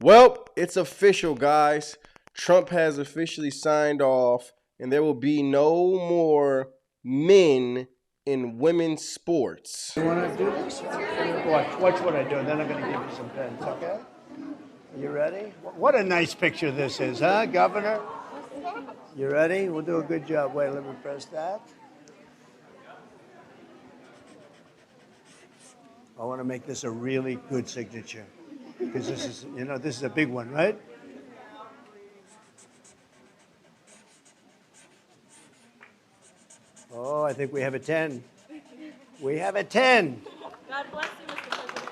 Well, it's official, guys. Trump has officially signed off, and there will be no more men in women's sports. You want to do this? Watch what I do, and then I'm going to give you some pens, okay? Are you ready? What a nice picture this is, huh, Governor? You ready? We'll do a good job. Wait, let me press that. I want to make this a really good signature because this is a big one, right? Oh, I think we have a 10. We have a 10. God bless you, Mr. President.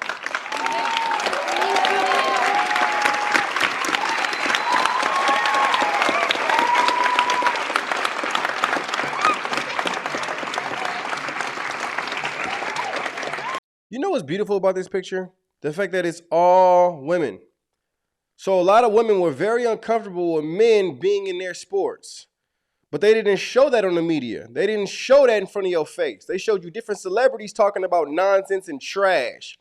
You know what's beautiful about this picture? The fact that it's all women. So a lot of women were very uncomfortable with men being in their sports. But they didn't show that on the media. They didn't show that in front of your face. They showed you different celebrities talking about nonsense and trash.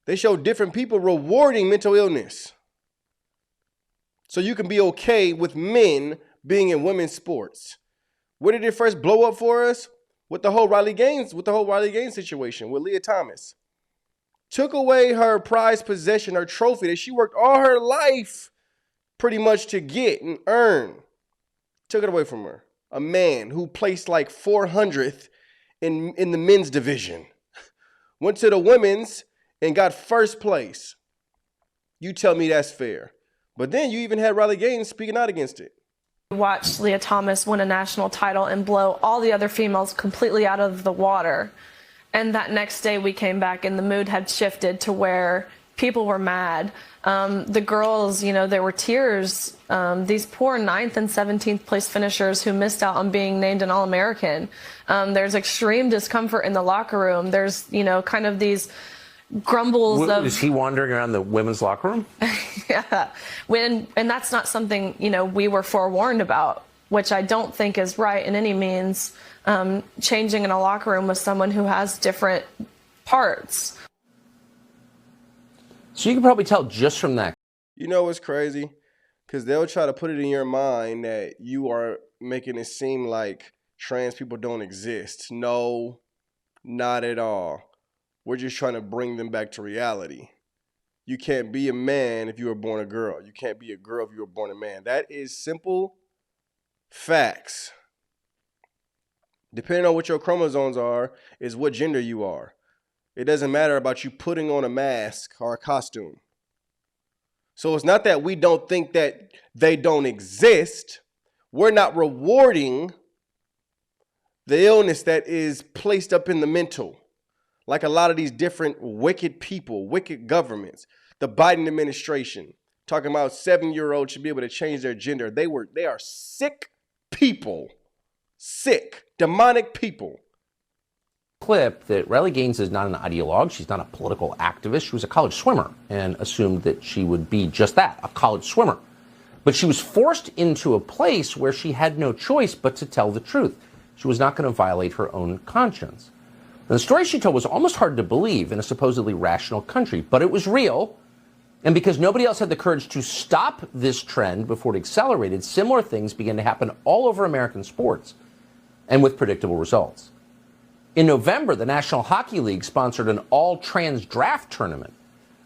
They showed different people rewarding mental illness. So you can be okay with men being in women's sports. Where did it first blow up for us? With the whole Riley Gaines situation with Leah Thomas. Took away her prized possession, her trophy that she worked all her life pretty much to get and earn. Took it away from her. A man who placed like 400th in the men's division. Went to the women's and got first place. You tell me that's fair. But then you even had Riley Gaines speaking out against it. Watched Leah Thomas win a national title and blow all the other females completely out of the water. And that next day we came back and the mood had shifted to where people were mad. The girls, there were tears. These poor 9th and 17th place finishers who missed out on being named an All-American. There's extreme discomfort in the locker room. There's, kind of these grumbles of... Is he wandering around the women's locker room? Yeah. And that's not something, we were forewarned about, which I don't think is right in any means, changing in a locker room with someone who has different parts. So you can probably tell just from that. You know what's crazy? Because they'll try to put it in your mind that you are making it seem like trans people don't exist. No, not at all. We're just trying to bring them back to reality. You can't be a man if you were born a girl. You can't be a girl if you were born a man. That is simple facts. Depending on what your chromosomes are, is what gender you are. It doesn't matter about you putting on a mask or a costume. So it's not that we don't think that they don't exist. We're not rewarding the illness that is placed up in the mental. Like a lot of these different wicked people, wicked governments, the Biden administration, talking about 7-year-olds should be able to change their gender. They are sick people. Sick, demonic people. Clip that Riley Gaines is not an ideologue. She's not a political activist. She was a college swimmer and assumed that she would be just that, a college swimmer. But she was forced into a place where she had no choice but to tell the truth. She was not going to violate her own conscience. And the story she told was almost hard to believe in a supposedly rational country, but it was real. And because nobody else had the courage to stop this trend before it accelerated, similar things began to happen all over American sports and with predictable results. In November, the National Hockey League sponsored an all-trans draft tournament.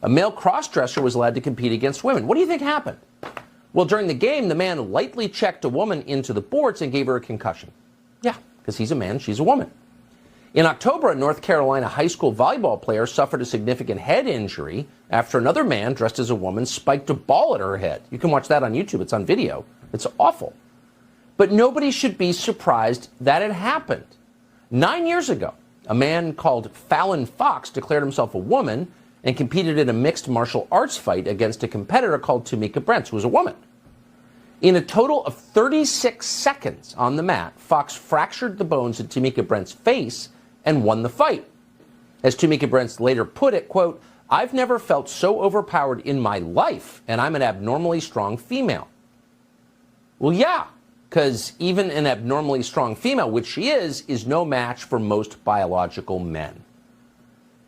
A male crossdresser was allowed to compete against women. What do you think happened? Well, during the game, the man lightly checked a woman into the boards and gave her a concussion. Yeah, because he's a man, she's a woman. In October, a North Carolina high school volleyball player suffered a significant head injury after another man dressed as a woman spiked a ball at her head. You can watch that on YouTube. It's on video. It's awful. But nobody should be surprised that it happened. 9 years ago, a man called Fallon Fox declared himself a woman and competed in a mixed martial arts fight against a competitor called Tamika Brents, who was a woman. In a total of 36 seconds on the mat, Fox fractured the bones in Tamika Brents' face and won the fight. As Tamika Brents later put it, quote, "I've never felt so overpowered in my life, and I'm an abnormally strong female." Well, yeah, because even an abnormally strong female, which she is no match for most biological men.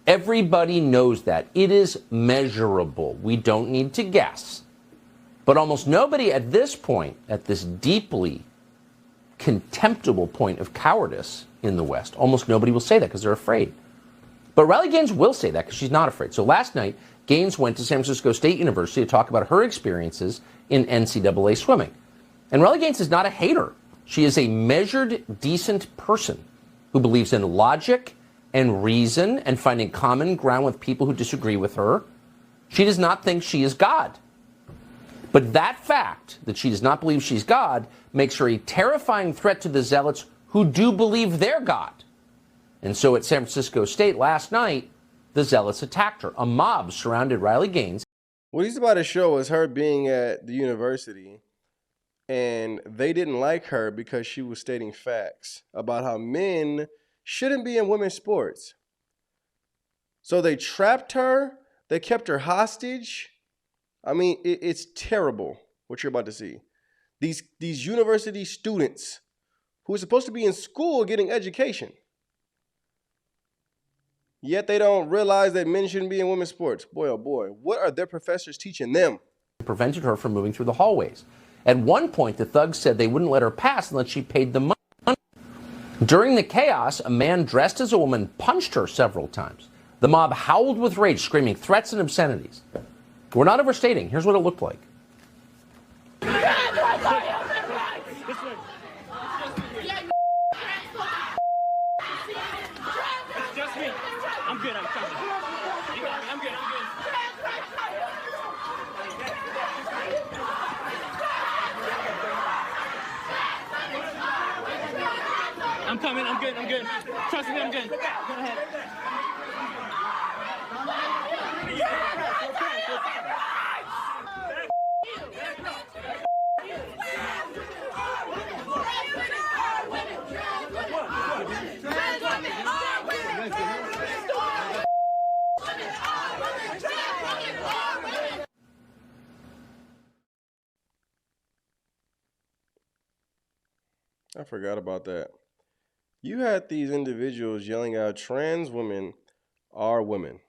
Everybody knows that. It is measurable. We don't need to guess. But almost nobody at this point, at this deeply contemptible point of cowardice in the West, almost nobody will say that because they're afraid. But Riley Gaines will say that because she's not afraid. So last night, Gaines went to San Francisco State University to talk about her experiences in NCAA swimming. And Riley Gaines is not a hater. She is a measured, decent person who believes in logic and reason and finding common ground with people who disagree with her. She does not think she is God. But that fact, that she does not believe she's God, makes her a terrifying threat to the zealots who do believe they're God. And so at San Francisco State last night, the zealots attacked her. A mob surrounded Riley Gaines. What he's about to show is her being at the university, and they didn't like her because she was stating facts about how men shouldn't be in women's sports. So they trapped her. They kept her hostage. I mean, it's terrible what you're about to see. These university students who are supposed to be in school getting education, yet they don't realize that men shouldn't be in women's sports. Boy, oh boy, what are their professors teaching them? Prevented her from moving through the hallways. At one point, the thugs said they wouldn't let her pass unless she paid them money. During the chaos, a man dressed as a woman punched her several times. The mob howled with rage, screaming threats and obscenities. We're not overstating. Here's what it looked like. I'm coming. I'm good. I'm good. Trust me, I'm good. Go ahead. I forgot about that. You had these individuals yelling out, trans women are women.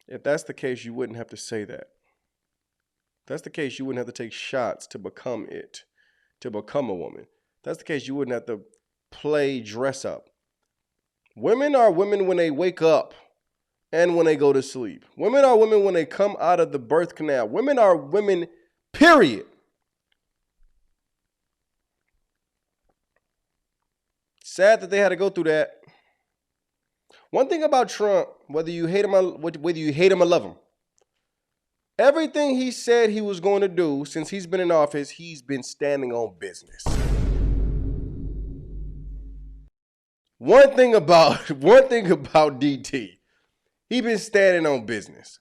If that's the case, you wouldn't have to say that. If that's the case, you wouldn't have to take shots to become it, to become a woman. If that's the case, you wouldn't have to play dress up. Women are women when they wake up and when they go to sleep. Women are women when they come out of the birth canal. Women are women, period. Sad that they had to go through that. One thing about Trump, whether you hate him or love him, everything he said he was going to do since he's been in office, he's been standing on business. One thing about DT, he's been standing on business.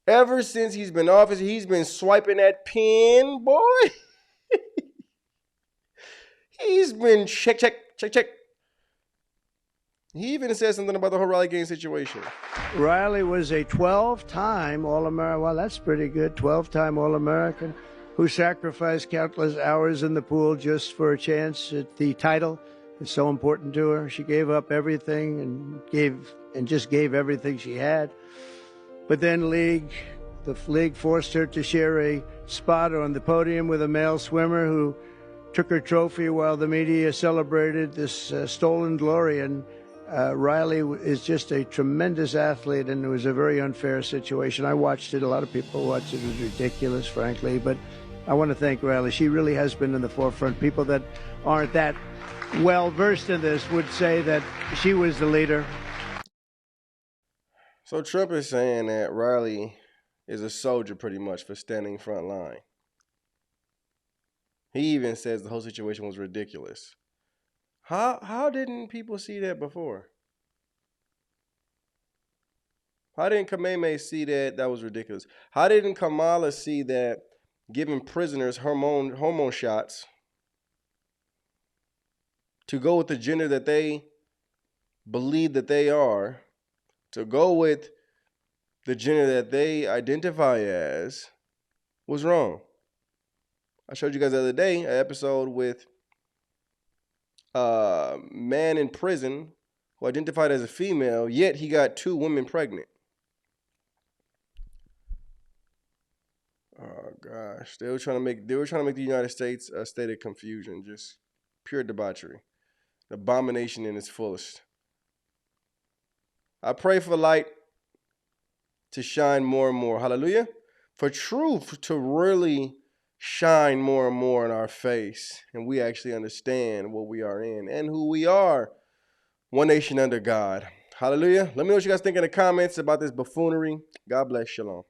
Ever since he's been in office, he's been swiping that pen, boy. He's been check. He even said something about the whole Riley Gaines situation. Riley was a 12-time All-American. Well, that's pretty good. 12-time All-American who sacrificed countless hours in the pool just for a chance at the title. It's so important to her. She gave up everything and just gave everything she had. But then the league forced her to share a spot on the podium with a male swimmer who took her trophy while the media celebrated this stolen glory. And Riley is just a tremendous athlete, and it was a very unfair situation. I watched it. A lot of people watched it. It was ridiculous, frankly. But I want to thank Riley. She really has been in the forefront. People that aren't that well versed in this would say that she was the leader. So Trump is saying that Riley is a soldier pretty much for standing front line. He even says the whole situation was ridiculous. How didn't people see that before? How didn't Kamehameha see that was ridiculous? How didn't Kamala see that giving prisoners hormone shots to go with the gender that they believe that they are, to go with the gender that they identify as, was wrong? I showed you guys the other day an episode with a man in prison who identified as a female, yet he got 2 women pregnant. Oh gosh, they were trying to make the United States a state of confusion, just pure debauchery, abomination in its fullest. I pray for light to shine more and more. Hallelujah. For truth to really shine more and more in our face, and we actually understand what we are in and who we are. One nation under God. Hallelujah. Let me know what you guys think in the comments about this buffoonery. God bless. Shalom.